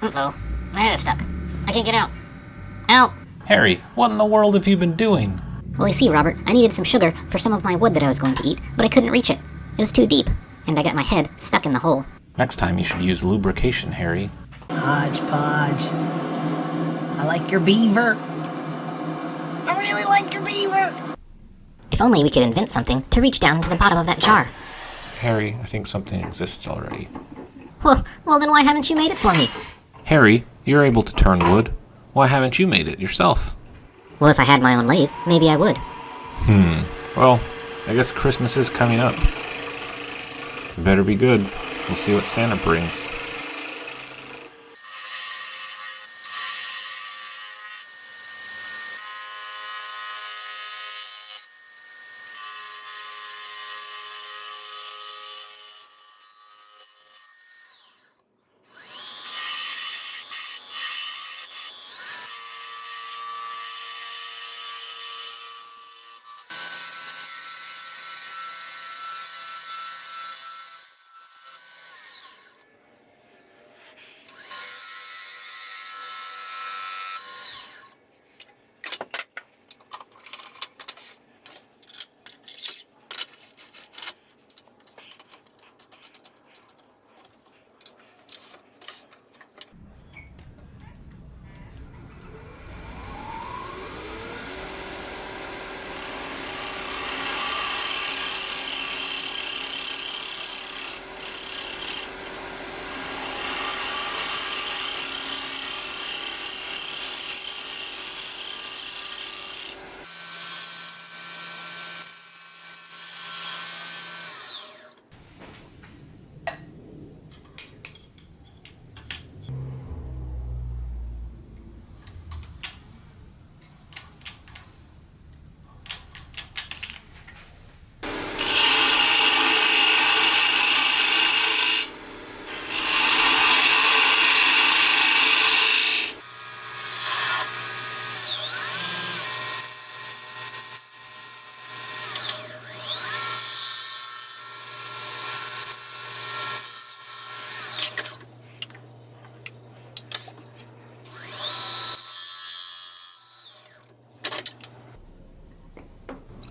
Uh-oh. My head is stuck. I can't get out. Help! Harry, what in the world have you been doing? Well, you see, Robert, I needed some sugar for some of my wood that I was going to eat, but I couldn't reach it. It was too deep, and I got my head stuck in the hole. Next time you should use lubrication, Harry. Hodgepodge. I like your beaver. I really like your beaver. If only we could invent something to reach down to the bottom of that jar. Harry, I think something exists already. Well, then why haven't you made it for me? Harry, you're able to turn wood. Why haven't you made it yourself? Well, if I had my own lathe, maybe I would. Well, I guess Christmas is coming up. You better be good. We'll see what Santa brings.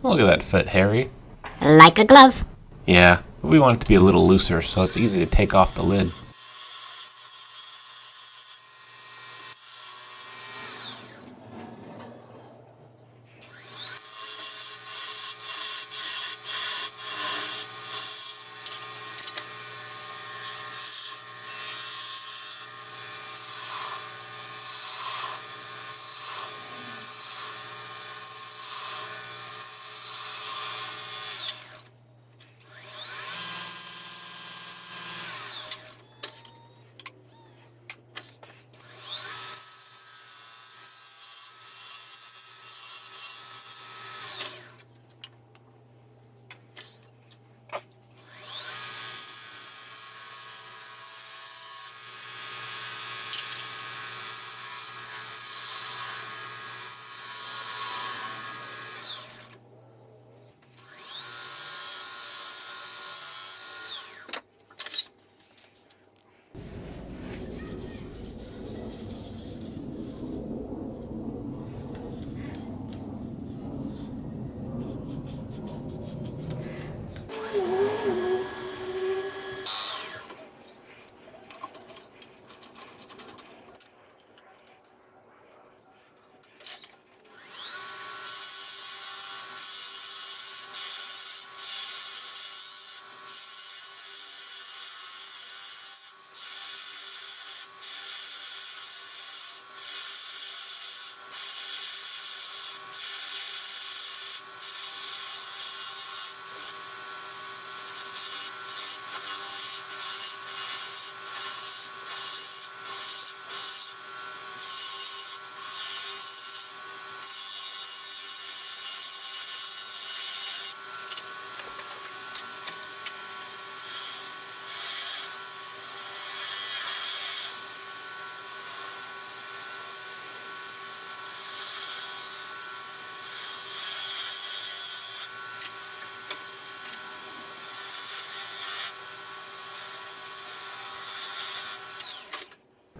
Look at that foot, Harry. Like a glove. Yeah, but we want it to be a little looser so it's easy to take off the lid.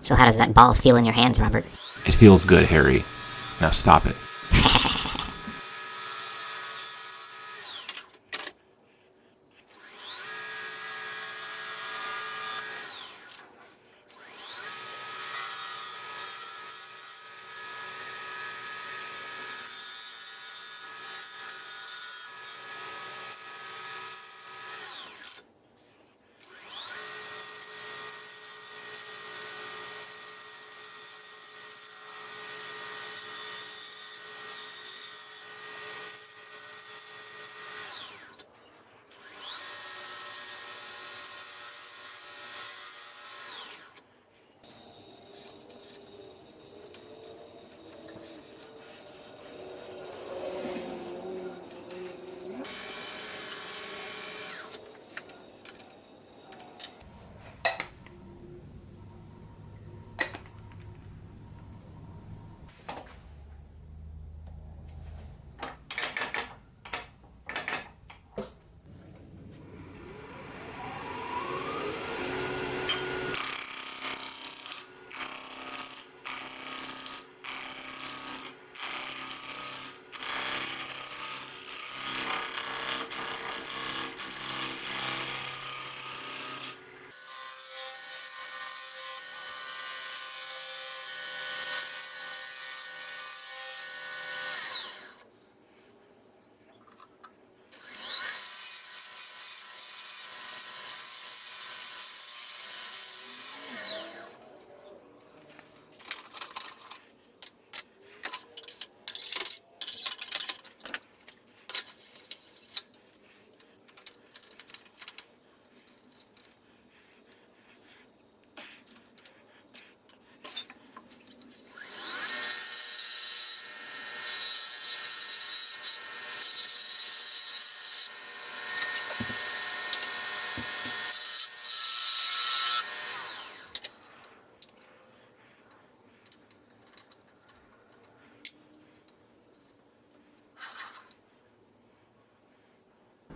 So how does that ball feel in your hands, Robert? It feels good, Harry. Now stop it.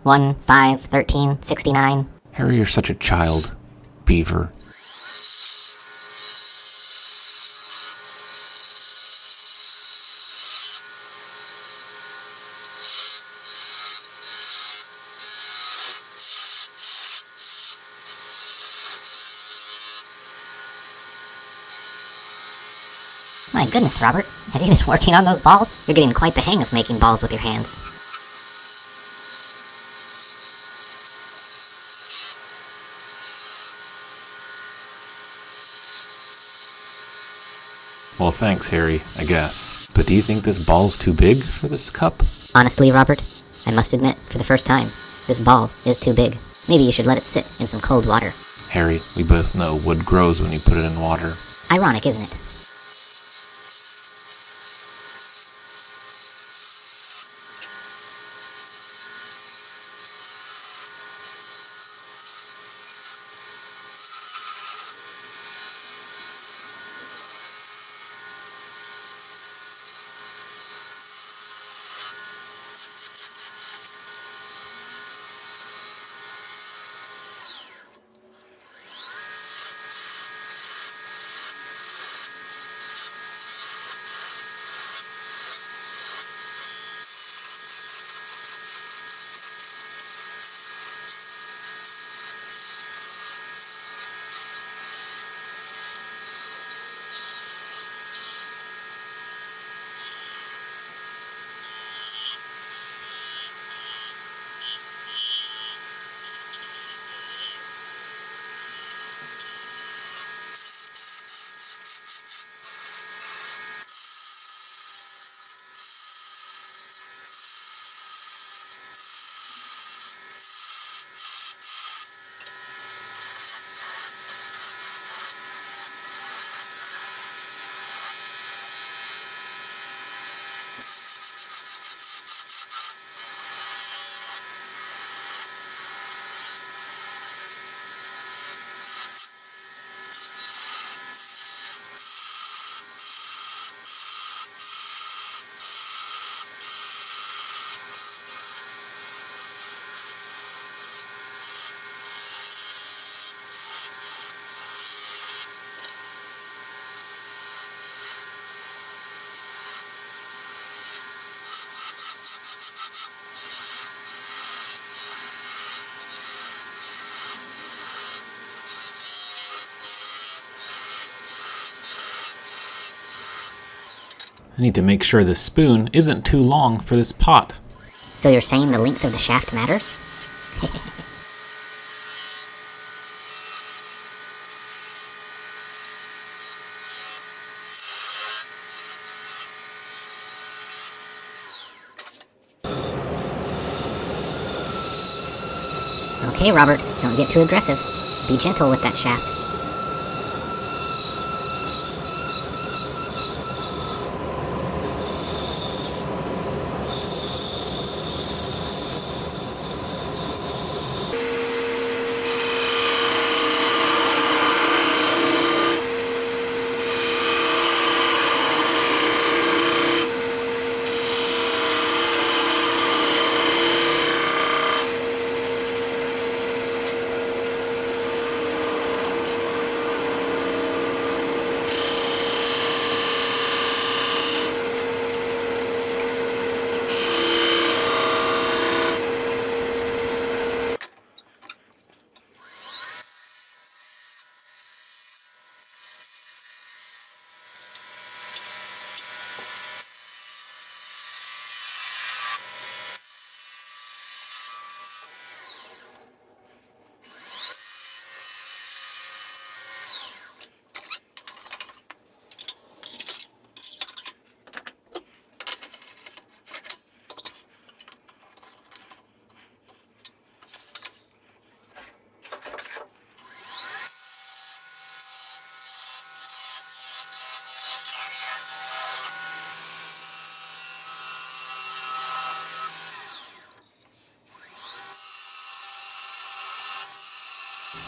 One, 5, 13, 69. Harry, you're such a child. Beaver. My goodness, Robert. Have you been working on those balls? You're getting quite the hang of making balls with your hands. Well, thanks, Harry, I guess. But do you think this ball's too big for this cup? Honestly, Robert, I must admit, for the first time, this ball is too big. Maybe you should let it sit in some cold water. Harry, we both know wood grows when you put it in water. Ironic, isn't it? I need to make sure the spoon isn't too long for this pot. So you're saying the length of the shaft matters? Okay, Robert, don't get too aggressive. Be gentle with that shaft.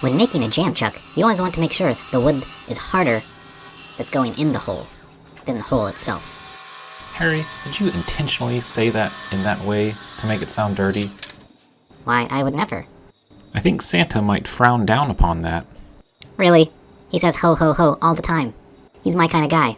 When making a jam chuck, you always want to make sure the wood is harder that's going in the hole than the hole itself. Harry, did you intentionally say that in that way to make it sound dirty? Why, I would never. I think Santa might frown down upon that. Really? He says ho ho ho all the time. He's my kind of guy.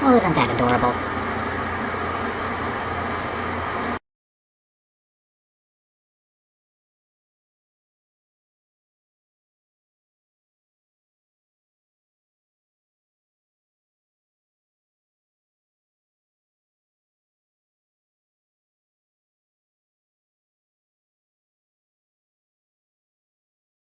Well, isn't that adorable?